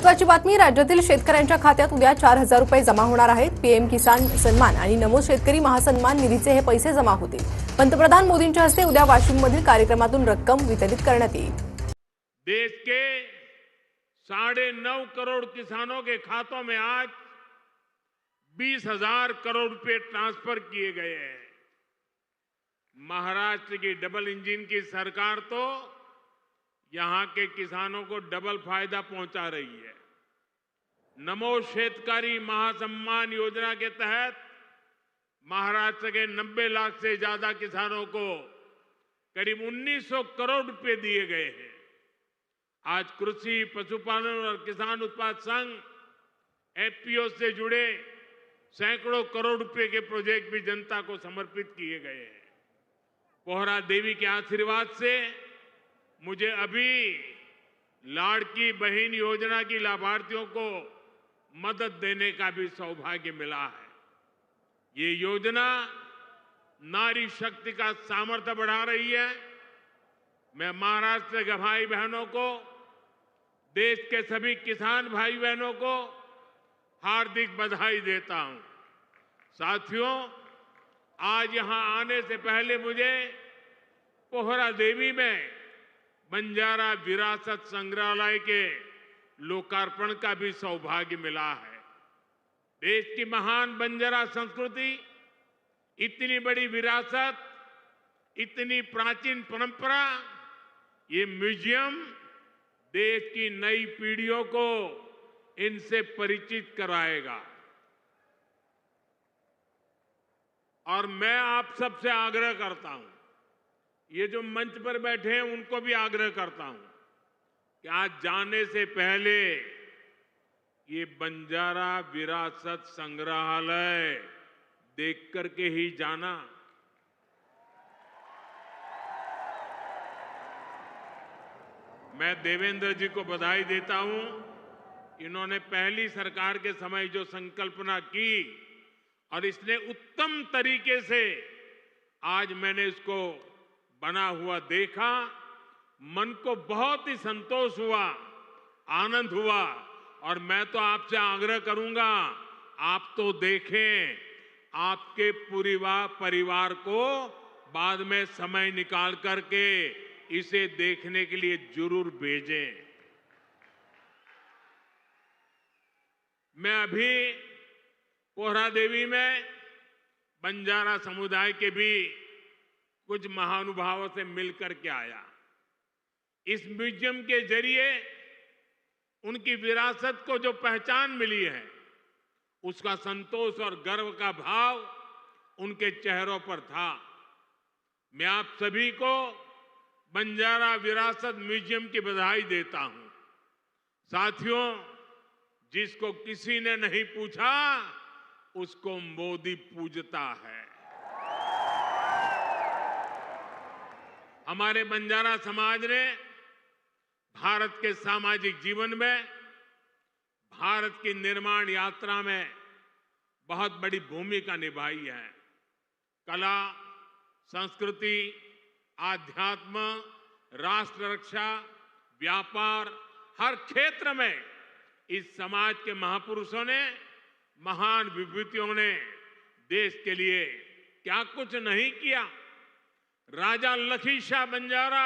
महत्त्वाची बातमी, राज्यातील शेतकऱ्यांच्या खात्यात उद्या 4,000 रुपये जमा होणार आहेत। पीएम किसान सन्मान आणि नमो शेतकरी महासन्मान निधीचे हे पैसे जमा होतील। पंतप्रधान मोदींच्या हस्ते उद्या वाशिममधील कार्यक्रमातून रक्कम वितरित करण्यात येईल। देश के 9.5 करोड़ किसानों के खातों में आज 20,000 करोड़ रुपए ट्रांसफर किए गए हैं। महाराष्ट्र की डबल इंजन की सरकार तो यहां के किसानों को डबल फायदा पहुंचा रही है। नमो शेतकरी महासम्मान योजना के तहत महाराष्ट्र के 90 लाख से ज्यादा किसानों को करीब 1900 करोड़ रुपए दिए गए हैं। आज कृषि, पशुपालन और किसान उत्पाद संघ एफपीओ से जुड़े सैकड़ों करोड़ रुपए के प्रोजेक्ट भी जनता को समर्पित किए गए हैं। पोहरा देवी के आशीर्वाद से मुझे अभी लाड़की बहन योजना की लाभार्थियों को मदद देने का भी सौभाग्य मिला है। ये योजना नारी शक्ति का सामर्थ्य बढ़ा रही है। मैं महाराष्ट्र के भाई बहनों को, देश के सभी किसान भाई बहनों को हार्दिक बधाई देता हूं। साथियों, आज यहां आने से पहले मुझे पोहरा देवी में बंजारा विरासत संग्रहालय के लोकार्पण का भी सौभाग्य मिला है। देश की महान बंजारा संस्कृति, इतनी बड़ी विरासत, इतनी प्राचीन परंपरा, ये म्यूजियम देश की नई पीढ़ियों को इनसे परिचित कराएगा। और मैं आप सबसे आग्रह करता हूं, ये जो मंच पर बैठे हैं उनको भी आग्रह करता हूं कि आज जाने से पहले ये बंजारा विरासत संग्रहालय देख करके ही जाना। मैं देवेंद्र जी को बधाई देता हूं। इन्होंने पहली सरकार के समय जो संकल्पना की और इसने उत्तम तरीके से आज मैंने इसको बना हुआ देखा, मन को बहुत ही संतोष हुआ, आनंद हुआ। और मैं तो आपसे आग्रह करूंगा, आप तो देखें, आपके पूरे परिवार को बाद में समय निकाल करके इसे देखने के लिए जरूर भेजें। मैं अभी पोहरा देवी में बंजारा समुदाय के भी कुछ महानुभावों से मिलकर के आया। इस म्यूजियम के जरिए उनकी विरासत को जो पहचान मिली है, उसका संतोष और गर्व का भाव उनके चेहरों पर था। मैं आप सभी को बंजारा विरासत म्यूजियम की बधाई देता हूं। साथियों, जिसको किसी ने नहीं पूछा, उसको मोदी पूजता है। हमारे बंजारा समाज ने भारत के सामाजिक जीवन में, भारत की निर्माण यात्रा में बहुत बड़ी भूमिका निभाई है। कला, संस्कृति, आध्यात्म, राष्ट्र रक्षा, व्यापार, हर क्षेत्र में इस समाज के महापुरुषों ने, महान विभूतियों ने देश के लिए क्या कुछ नहीं किया। राजा लखी शाह बंजारा,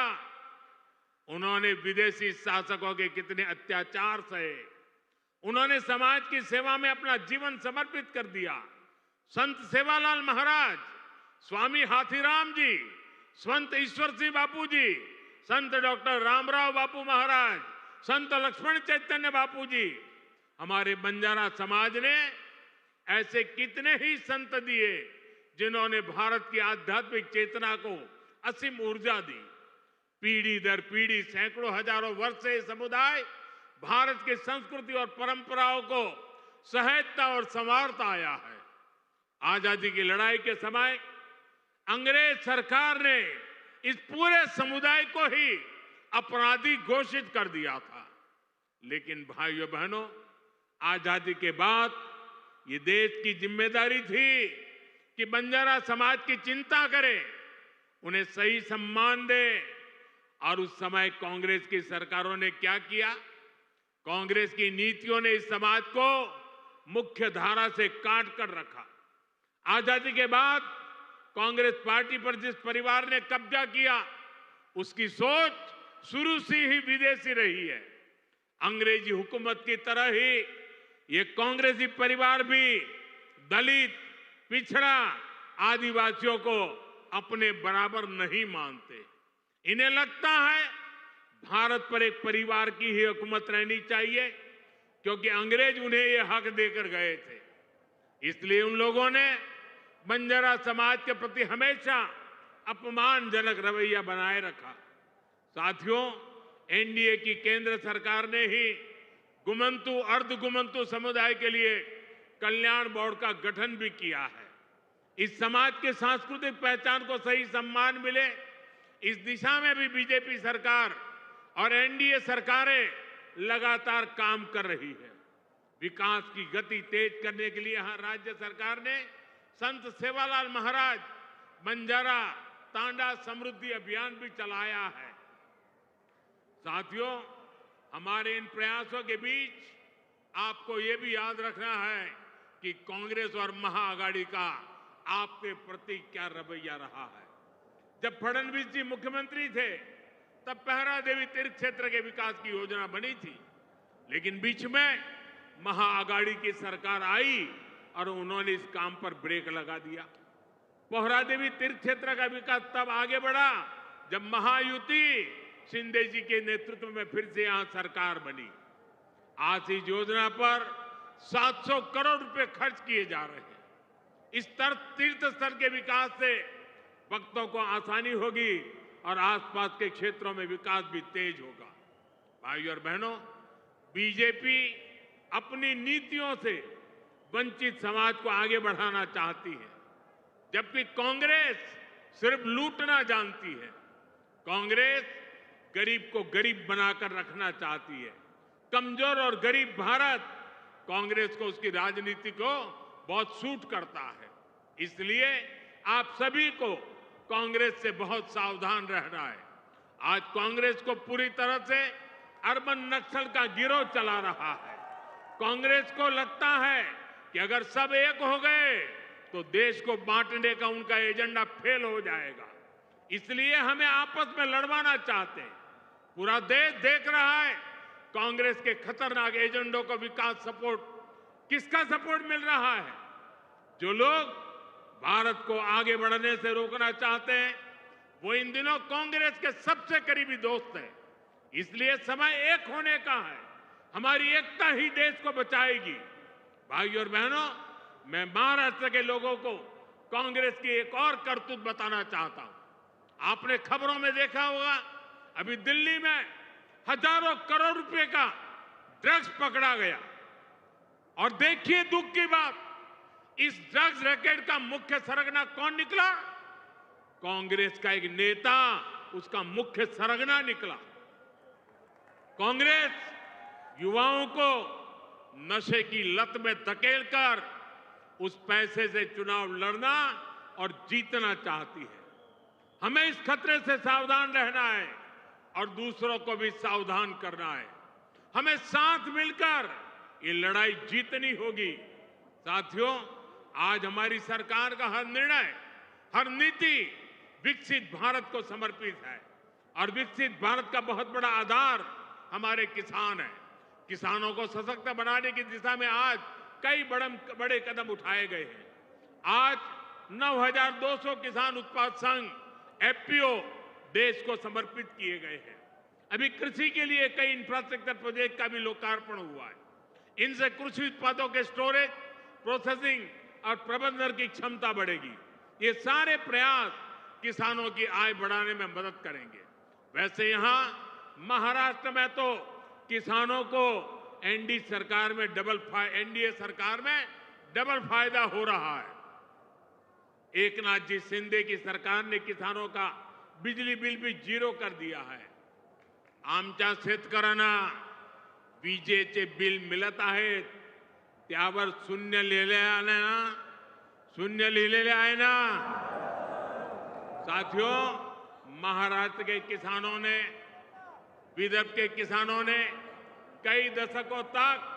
उन्होंने विदेशी शासकों के कितने अत्याचार सहे, उन्होंने समाज की सेवा में अपना जीवन समर्पित कर दिया। संत सेवालाल महाराज, स्वामी हाथीराम जी, संत ईश्वर सिंह बापू जी, संत डॉक्टर रामराव बापू महाराज, संत लक्ष्मण चैतन्य बापू जी, हमारे बंजारा समाज ने ऐसे कितने ही संत दिए जिन्होंने भारत की आध्यात्मिक चेतना को असीम ऊर्जा दी। पीढ़ी दर पीढ़ी, सैकड़ों हजारों वर्ष से समुदाय भारत की संस्कृति और परंपराओं को सहेजता और संवारता आया है। आजादी की लड़ाई के समय अंग्रेज सरकार ने इस पूरे समुदाय को ही अपराधी घोषित कर दिया था। लेकिन भाइयों बहनों, आजादी के बाद ये देश की जिम्मेदारी थी कि बंजारा समाज की चिंता करे, उन्हें सही सम्मान दे। और उस समय कांग्रेस की सरकारों ने क्या किया? कांग्रेस की नीतियों ने इस समाज को मुख्य धारा से काट कर रखा। आजादी के बाद कांग्रेस पार्टी पर जिस परिवार ने कब्जा किया, उसकी सोच शुरू से ही विदेशी रही है। अंग्रेजी हुकूमत की तरह ही ये कांग्रेसी परिवार भी दलित, पिछड़ा, आदिवासियों को अपने बराबर नहीं मानते। इन्हें लगता है भारत पर एक परिवार की ही हुकूमत रहनी चाहिए, क्योंकि अंग्रेज उन्हें ये हक देकर गए थे। इसलिए उन लोगों ने बंजारा समाज के प्रति हमेशा अपमानजनक रवैया बनाए रखा। साथियों, एनडीए की केंद्र सरकार ने ही गुमंतु, अर्धगुमंतु समुदाय के लिए कल्याण बोर्ड का गठन भी किया है। इस समाज के सांस्कृतिक पहचान को सही सम्मान मिले, इस दिशा में भी बीजेपी सरकार और एनडीए सरकारें लगातार काम कर रही है। विकास की गति तेज करने के लिए यहां राज्य सरकार ने संत सेवालाल महाराज बंजारा तांडा समृद्धि अभियान भी चलाया है। साथियों, हमारे इन प्रयासों के बीच आपको ये भी याद रखना है कि कांग्रेस और महाआघाड़ी का आपके प्रति क्या रवैया रहा है। जब फडणवीस जी मुख्यमंत्री थे, तब पहरा देवी तीर्थ क्षेत्र के विकास की योजना बनी थी, लेकिन बीच में महाआघाड़ी की सरकार आई और उन्होंने इस काम पर ब्रेक लगा दिया। पोहरा देवी तीर्थ क्षेत्र का विकास तब आगे बढ़ा जब महायुति शिंदे जी के नेतृत्व में फिर से यहां सरकार बनी। आज इस योजना पर 700 करोड़ रुपए खर्च किए जा रहे हैं। इस तीर्थ स्थल के विकास से भक्तों को आसानी होगी और आसपास के क्षेत्रों में विकास भी तेज होगा। भाइयों और बहनों, बीजेपी अपनी नीतियों से वंचित समाज को आगे बढ़ाना चाहती है, जबकि कांग्रेस सिर्फ लूटना जानती है। कांग्रेस गरीब को गरीब बनाकर रखना चाहती है। कमजोर और गरीब भारत कांग्रेस को उसकी राजनीति को बहुत सूट करता है। इसलिए आप सभी को कांग्रेस से बहुत सावधान रहना है। आज कांग्रेस को पूरी तरह से अर्बन नक्सल का गिरोह चला रहा है। कांग्रेस को लगता है कि अगर सब एक हो गए तो देश को बांटने का उनका एजेंडा फेल हो जाएगा। इसलिए हमें आपस में लड़वाना चाहते हैं। पूरा देश देख रहा है कांग्रेस के खतरनाक एजेंडों को। विकास सपोर्ट, किसका सपोर्ट मिल रहा है? जो लोग भारत को आगे बढ़ने से रोकना चाहते हैं, वो इन दिनों कांग्रेस के सबसे करीबी दोस्त हैं। इसलिए समय एक होने का है। हमारी एकता ही देश को बचाएगी। भाइयों और बहनों, मैं महाराष्ट्र के लोगों को कांग्रेस की एक और करतूत बताना चाहता हूं। आपने खबरों में देखा होगा, अभी दिल्ली में हजारों करोड़ रुपए का ड्रग्स पकड़ा गया। और देखिए दुख की बात, इस ड्रग्स रैकेट का मुख्य सरगना कौन निकला? कांग्रेस का एक नेता उसका मुख्य सरगना निकला। कांग्रेस युवाओं को नशे की लत में धकेलकर उस पैसे से चुनाव लड़ना और जीतना चाहती है। हमें इस खतरे से सावधान रहना है और दूसरों को भी सावधान करना है। हमें साथ मिलकर ये लड़ाई जीतनी होगी। साथियों, आज हमारी सरकार का हर निर्णय, हर नीति विकसित भारत को समर्पित है। और विकसित भारत का बहुत बड़ा आधार हमारे किसान हैं। किसानों को सशक्त बनाने की दिशा में आज कई बड़े कदम उठाए गए हैं। आज 9,200 किसान उत्पाद संघ एफपीओ देश को समर्पित किए गए हैं। अभी कृषि के लिए कई इंफ्रास्ट्रक्चर प्रोजेक्ट का भी लोकार्पण हुआ है। इनसे कृषि उत्पादों के स्टोरेज, प्रोसेसिंग और प्रबंधन की क्षमता बढ़ेगी। ये सारे प्रयास किसानों की आय बढ़ाने में मदद करेंगे। वैसे यहां महाराष्ट्र में तो किसानों को एनडीए सरकार में डबल फायदा हो रहा है। एकनाथ जी शिंदे की सरकार ने किसानों का बिजली बिल भी जीरो कर दिया है। आमच्या शेतकऱ्यांना विजेचे बिल मिळत आहेत, त्यावर शून्य लिहिलेले आहे ना। साथियों, महाराष्ट्र के किसानों ने, विदर्भ के किसानों ने कई दशकों तक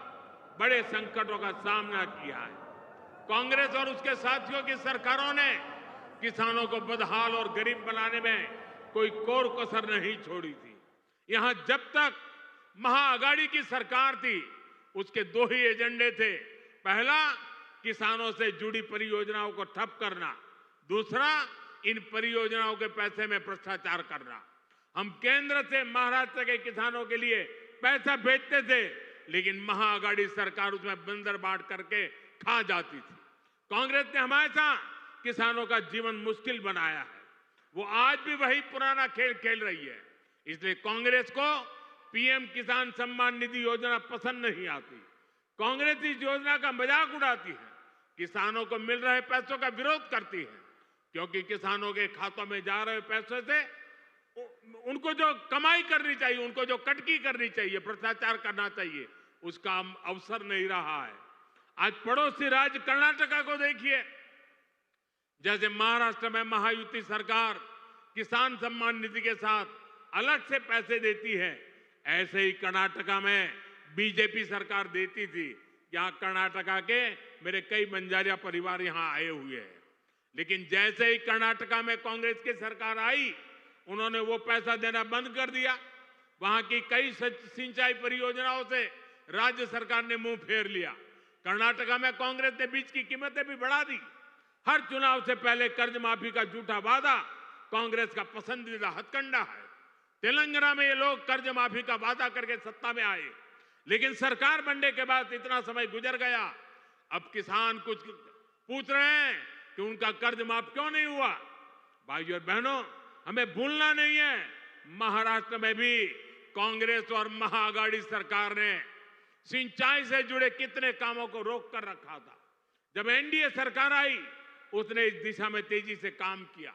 बड़े संकटों का सामना किया है। कांग्रेस और उसके साथियों की सरकारों ने किसानों को बदहाल और गरीब बनाने में कोई कोर कसर नहीं छोड़ी थी। यहां जब तक महाअघाड़ी की सरकार थी, उसके दो ही एजेंडे थे। पहला, किसानों से जुड़ी परियोजनाओं को ठप करना। दूसरा, इन परियोजनाओं के पैसे में भ्रष्टाचार करना। हम केंद्र से महाराष्ट्र के किसानों के लिए पैसा भेजते थे, लेकिन महाअघाड़ी सरकार उसमें बंदर बांट करके खा जाती थी। कांग्रेस ने हमेशा किसानों का जीवन मुश्किल बनाया है। वो आज भी वही पुराना खेल खेल रही है। इसलिए कांग्रेस को पीएम किसान सम्मान निधि योजना पसंद नहीं आती। कांग्रेस इस योजना का मजाक उड़ाती है, किसानों को मिल रहे पैसों का विरोध करती है, क्योंकि किसानों के खातों में जा रहे पैसों से उनको जो कमाई करनी चाहिए, उनको जो कटकी करनी चाहिए, भ्रष्टाचार करना चाहिए, उसका अवसर नहीं रहा है। आज पड़ोसी राज्य कर्नाटका को देखिए, जैसे महाराष्ट्र में महायुति सरकार किसान सम्मान निधि के साथ अलग से पैसे देती है, ऐसे ही कर्नाटका में बीजेपी सरकार देती थी। यहाँ कर्नाटका के मेरे कई बंजारिया परिवार यहाँ आए हुए हैं, लेकिन जैसे ही कर्नाटका में कांग्रेस की सरकार आई, उन्होंने वो पैसा देना बंद कर दिया। वहां की कई सिंचाई परियोजनाओं से राज्य सरकार ने मुंह फेर लिया। कर्नाटका में कांग्रेस ने बीज की कीमतें भी बढ़ा दी। हर चुनाव से पहले कर्ज माफी का झूठा वादा कांग्रेस का पसंदीदा हथकंडा है। तेलंगाना में ये लोग कर्ज माफी का वादा करके सत्ता में आए, लेकिन सरकार बनने के बाद इतना समय गुजर गया, अब किसान कुछ पूछ रहे हैं कि उनका कर्ज माफ क्यों नहीं हुआ। भाइयों और बहनों, हमें भूलना नहीं है, महाराष्ट्र में भी कांग्रेस और महाअघाड़ी सरकार ने सिंचाई से जुड़े कितने कामों को रोक कर रखा था। जब एनडीए सरकार आई, उसने इस दिशा में तेजी से काम किया।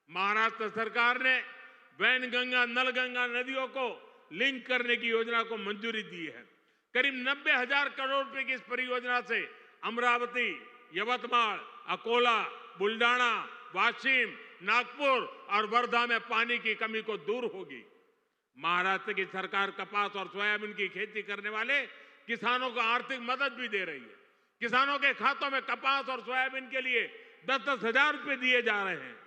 महाराष्ट्र सरकार ने वैनगंगा नलगंगा नदियों को लिंक करने की योजना को मंजूरी दी है। करीब 90,000 करोड़ रुपए की इस परियोजना से अमरावती, यवतमाळ, अकोला, बुल्डाना, वाशिम, नागपुर और वर्धा में पानी की कमी को दूर होगी। महाराष्ट्र की सरकार कपास और सोयाबीन की खेती करने वाले किसानों को आर्थिक मदद भी दे रही है। किसानों के खातों में कपास और सोयाबीन के लिए 10-10 हजार रुपए दिए जा रहे हैं।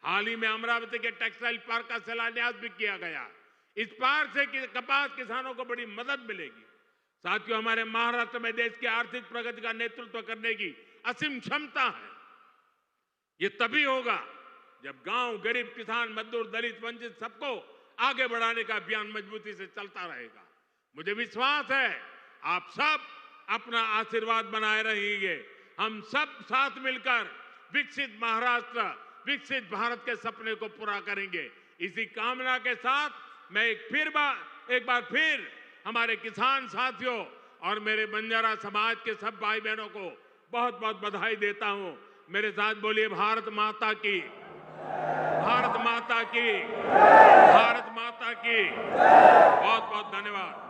हाल ही में अमरावती के टेक्सटाइल पार्क का शिलान्यास भी किया गया। इस पार्क से कपास किसानों को बड़ी मदद मिलेगी। साथियों, हमारे महाराष्ट्र में देश की आर्थिक प्रगति का नेतृत्व करने की असीम क्षमता है। ये तभी होगा जब गांव, गरीब, किसान, मजदूर, दलित, वंचित सबको आगे बढ़ाने का अभियान मजबूती से चलता रहेगा। मुझे विश्वास है आप सब अपना आशीर्वाद बनाए रहेंगे। हम सब साथ मिलकर विकसित महाराष्ट्र, विकसित भारत के सपने को पूरा करेंगे। इसी कामना के साथ मैं एक बार फिर हमारे किसान साथियों और मेरे बंजारा समाज के सब भाई बहनों को बहुत बहुत बधाई देता हूं। मेरे साथ बोलिए, भारत माता की, भारत माता की, भारत माता की। बहुत बहुत धन्यवाद।